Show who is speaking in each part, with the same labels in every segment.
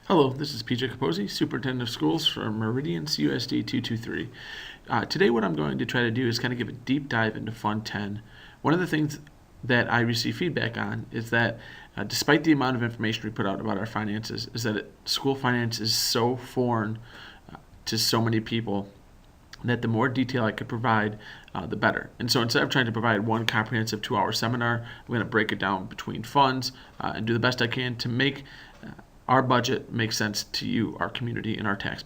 Speaker 1: Hello, this is PJ CAPOSEY, Superintendent of Schools for Meridian CUSD 223. Today what I'm going to try to do is kind of give a deep dive into Fund 10. One of the things that I receive feedback on is that despite the amount of information we put out about our finances, is that school finance is so foreign to so many people that the more detail I could provide, the better. And so instead of trying to provide one comprehensive 2-hour seminar, I'm going to break it down between funds and do the best I can to make our budget make sense to you, our community, and our tax.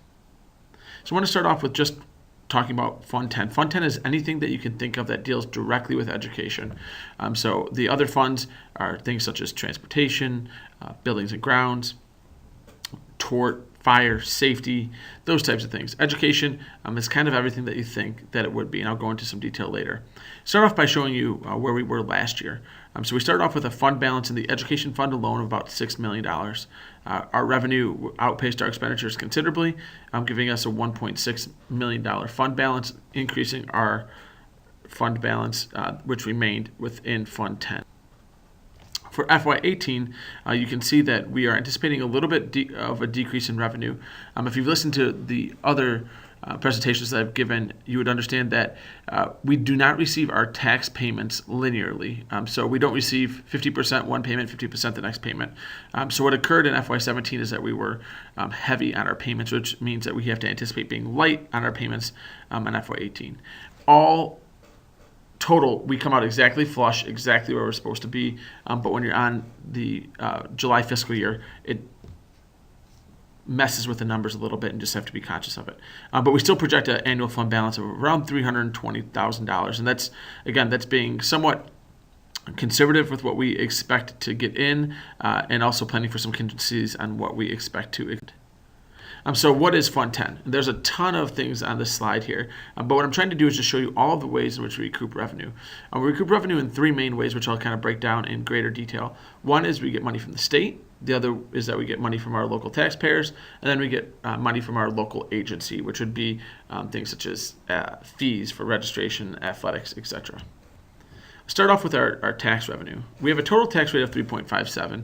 Speaker 1: So I want to start off with just talking about Fund 10. Fund 10 is anything that you can think of that deals directly with education. So the other funds are things such as transportation, buildings and grounds, tort, fire, safety, those types of things. Education is kind of everything that you think that it would be, and I'll go into some detail later. Start off by showing you where we were last year. So we started off with a fund balance in the education fund alone of about $6 million. Our revenue outpaced our expenditures considerably, giving us a $1.6 million fund balance, increasing our fund balance, which remained within Fund 10. For FY18, you can see that we are anticipating a little bit of a decrease in revenue. If you've listened to the other presentations that I've given, you would understand that we do not receive our tax payments linearly. So we don't receive 50% one payment, 50% the next payment. So what occurred in FY17 is that we were heavy on our payments, which means that we have to anticipate being light on our payments in FY18. All total, we come out exactly flush, exactly where we're supposed to be. But when you're on the July fiscal year, it messes with the numbers a little bit and just have to be conscious of it. But we still project an annual fund balance of around $320,000. And that's being somewhat conservative with what we expect to get in and also planning for some contingencies on what we expect to. So what is Fund 10? There's a ton of things on this slide here, but what I'm trying to do is just show you all of the ways in which we recoup revenue. We recoup revenue in three main ways, which I'll kind of break down in greater detail. One is we get money from the state. The other is that we get money from our local taxpayers, and then we get money from our local agency, which would be things such as fees for registration, athletics, etc. Start off with our tax revenue. We have a total tax rate of 3.57.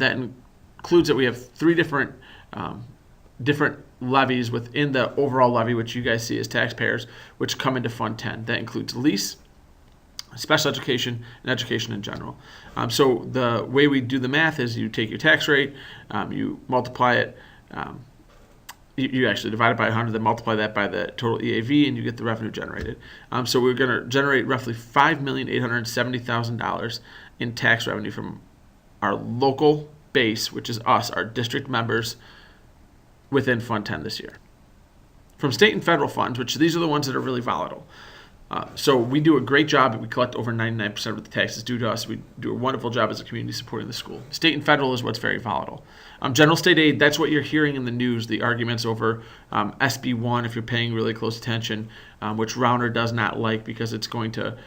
Speaker 1: That includes that we have three different levies within the overall levy, which you guys see as taxpayers, which come into Fund 10. That includes lease, special education, and education in general. So the way we do the math is you take your tax rate, you multiply it, you actually divide it by 100, then multiply that by the total EAV, and you get the revenue generated. So we're going to generate roughly $5,870,000 in tax revenue from our local base, which is us, our district members, within Fund 10 this year. From state and federal funds, which these are the ones that are really volatile. So we do a great job. We collect over 99% of the taxes due to us. We do a wonderful job as a community supporting the school. State and federal is what's very volatile. General state aid, that's what you're hearing in the news, the arguments over SB 1, if you're paying really close attention, which Rauner does not like because it's going to,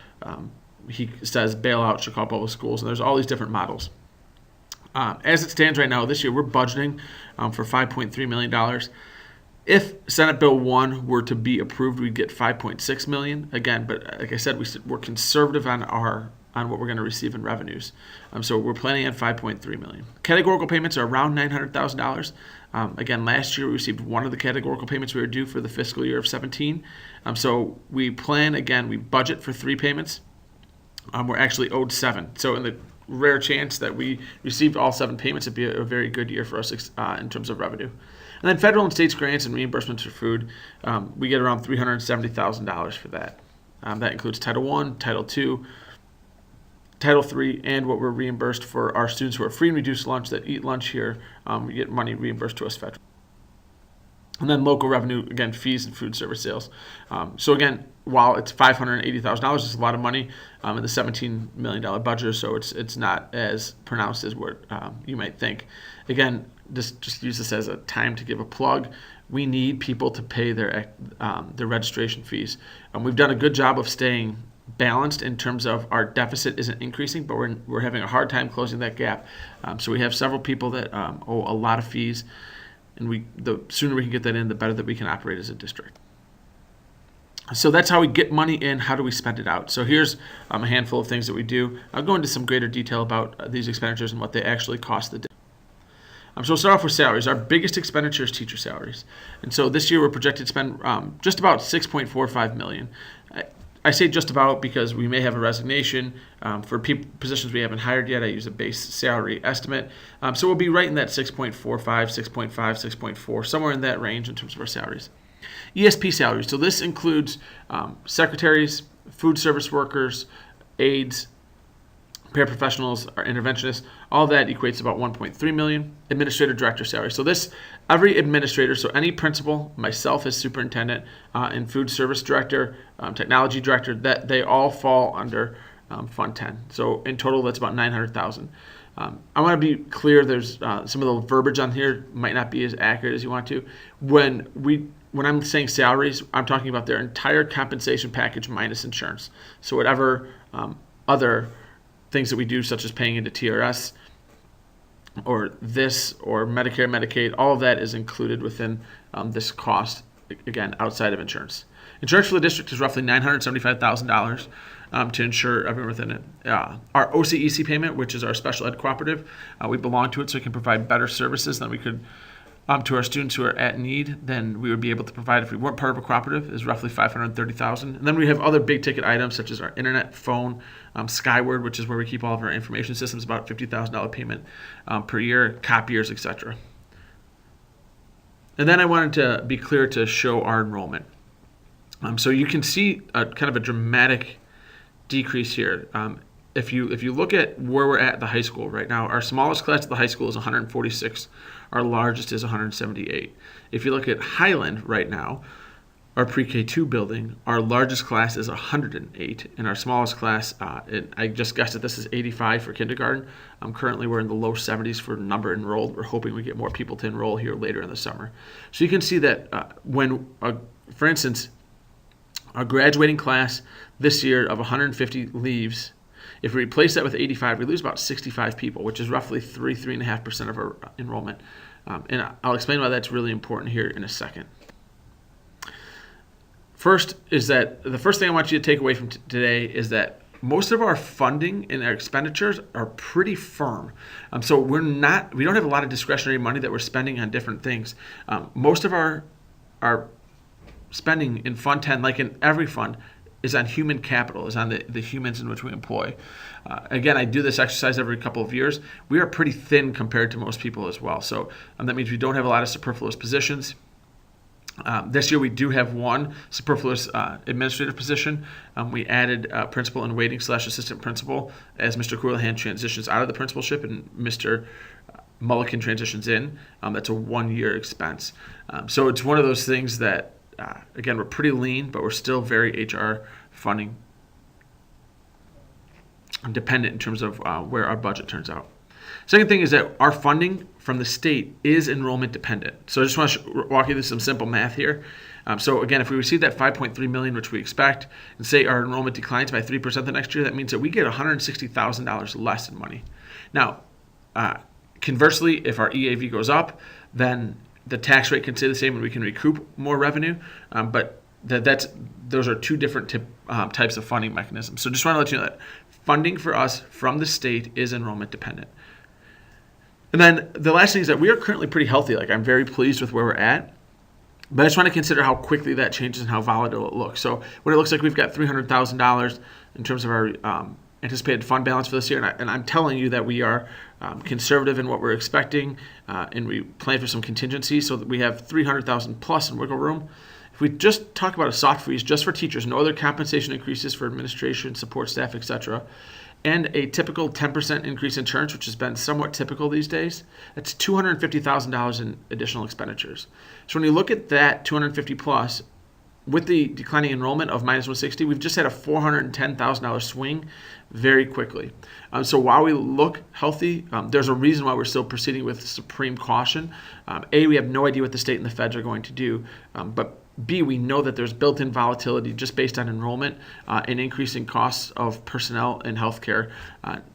Speaker 1: he says, bail out Chicago public schools. And there's all these different models. As it stands right now, this year, we're budgeting for $5.3 million. If Senate Bill 1 were to be approved, we'd get $5.6 million. Again, but like I said, we're conservative on what we're going to receive in revenues. So we're planning on $5.3 million. Categorical payments are around $900,000. Again, last year we received one of the categorical payments we were due for the fiscal year of 17. So we budget for 3 payments. We're actually owed 7. So in the rare chance that we received all 7 payments, it'd be a very good year for us in terms of revenue. And then federal and states grants and reimbursements for food, we get around $370,000 for that. That includes Title I, Title II, Title III, and what we're reimbursed for our students who are free and reduced lunch that eat lunch here. We get money reimbursed to us federally. And then local revenue, again, fees and food service sales. So again, while it's $580,000, it's a lot of money in the $17 million budget, so it's not as pronounced as what you might think. Again, just use this as a time to give a plug. We need people to pay their registration fees. We've done a good job of staying balanced in terms of our deficit isn't increasing, but we're having a hard time closing that gap. So we have several people that owe a lot of fees. And the sooner we can get that in, the better that we can operate as a district. So that's how we get money in. How do we spend it out? So here's a handful of things that we do. I'll go into some greater detail about these expenditures and what they actually cost the district. So we'll start off with salaries. Our biggest expenditure is teacher salaries. And so this year we're projected to spend just about $6.45 million. I say just about because we may have a resignation. For positions we haven't hired yet, I use a base salary estimate. So we'll be right in that 6.45, 6.5, 6.4, somewhere in that range in terms of our salaries. ESP salaries. So this includes secretaries, food service workers, aides, paraprofessionals, our interventionists. All that equates to about $1.3 million. Administrator director salary. So this, every administrator, so any principal, myself as superintendent, and food service director, technology director, that they all fall under Fund 10. So in total, that's about $900,000. I want to be clear. There's some of the verbiage on here might not be as accurate as you want to. When I'm saying salaries, I'm talking about their entire compensation package minus insurance. So whatever other things that we do, such as paying into TRS or this or Medicare, Medicaid, all of that is included within this cost, again, outside of insurance. Insurance for the district is roughly $975,000 to insure everyone within it. Our OCEC payment, which is our special ed cooperative, we belong to it so we can provide better services than we could to our students who are at need than we would be able to provide if we weren't part of a cooperative, is roughly $530,000. And then we have other big ticket items such as our internet, phone, Skyward, which is where we keep all of our information systems, about $50,000 payment per year, copiers, etc. And then I wanted to be clear to show our enrollment. So you can see kind of a dramatic decrease here. If you look at where we're at the high school right now, our smallest class at the high school is 146. Our largest is 178. If you look at Highland right now, our pre-K2 building, our largest class is 108, and our smallest class, I just guessed that this is 85 for kindergarten. Currently, we're in the low 70s for number enrolled. We're hoping we get more people to enroll here later in the summer. So you can see that for instance, our graduating class this year of 150 leaves. If we replace that with 85, we lose about 65 people, which is roughly 3.5% of our enrollment. And I'll explain why that's really important here in a second. First is that the first thing I want you to take away from today is that most of our funding and our expenditures are pretty firm. So we don't have a lot of discretionary money that we're spending on different things. Most of our spending in Fund 10, like in every fund, is on human capital, is on the humans in which we employ. Again, I do this exercise every couple of years. We are pretty thin compared to most people as well. So that means we don't have a lot of superfluous positions. This year we do have one superfluous administrative position. We added principal in waiting / assistant principal as Mr. Coolahan transitions out of the principalship and Mr. Mulliken transitions in. That's a 1-year expense. So it's one of those things that again, we're pretty lean, but we're still very HR funding dependent in terms of where our budget turns out. Second thing is that our funding from the state is enrollment dependent. So I just want to walk you through some simple math here. So again, if we receive that $5.3 million, which we expect, and say our enrollment declines by 3% the next year, that means that we get $160,000 less in money. Now, conversely, if our EAV goes up, then the tax rate can stay the same and we can recoup more revenue, but those are two different types of funding mechanisms. So just want to let you know that funding for us from the state is enrollment dependent. And then the last thing is that we are currently pretty healthy. Like, I'm very pleased with where we're at, but I just want to consider how quickly that changes and how volatile it looks. So what it looks like, we've got $300,000 in terms of our anticipated fund balance for this year, and I'm telling you that we are conservative in what we're expecting, and we plan for some contingencies so that we have $300,000 plus in wiggle room. If we just talk about a soft freeze just for teachers, no other compensation increases for administration, support staff, etc., and a typical 10% increase in insurance, which has been somewhat typical these days, that's $250,000 in additional expenditures. So when you look at that 250 plus, with the declining enrollment of minus 160, we've just had a $410,000 swing very quickly. So while we look healthy, there's a reason why we're still proceeding with supreme caution. A, we have no idea what the state and the feds are going to do, but B, we know that there's built-in volatility just based on enrollment and increasing costs of personnel in healthcare,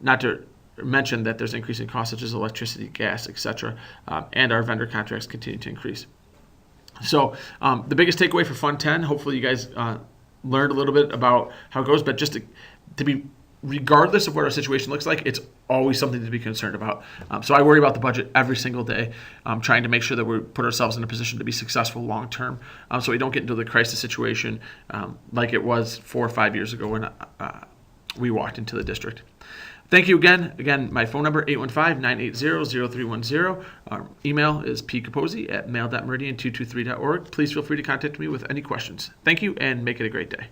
Speaker 1: not to mention that there's increasing costs such as electricity, gas, etc., and our vendor contracts continue to increase. So the biggest takeaway for Fund 10, hopefully you guys learned a little bit about how it goes, but just to be regardless of what our situation looks like, it's always something to be concerned about. So I worry about the budget every single day, trying to make sure that we put ourselves in a position to be successful long term, so we don't get into the crisis situation like it was 4 or 5 years ago when we walked into the district. Thank you again. Again, my phone number, 815-980-0310. Our email is pcaposey@mail.meridian223.org. Please feel free to contact me with any questions. Thank you, and make it a great day.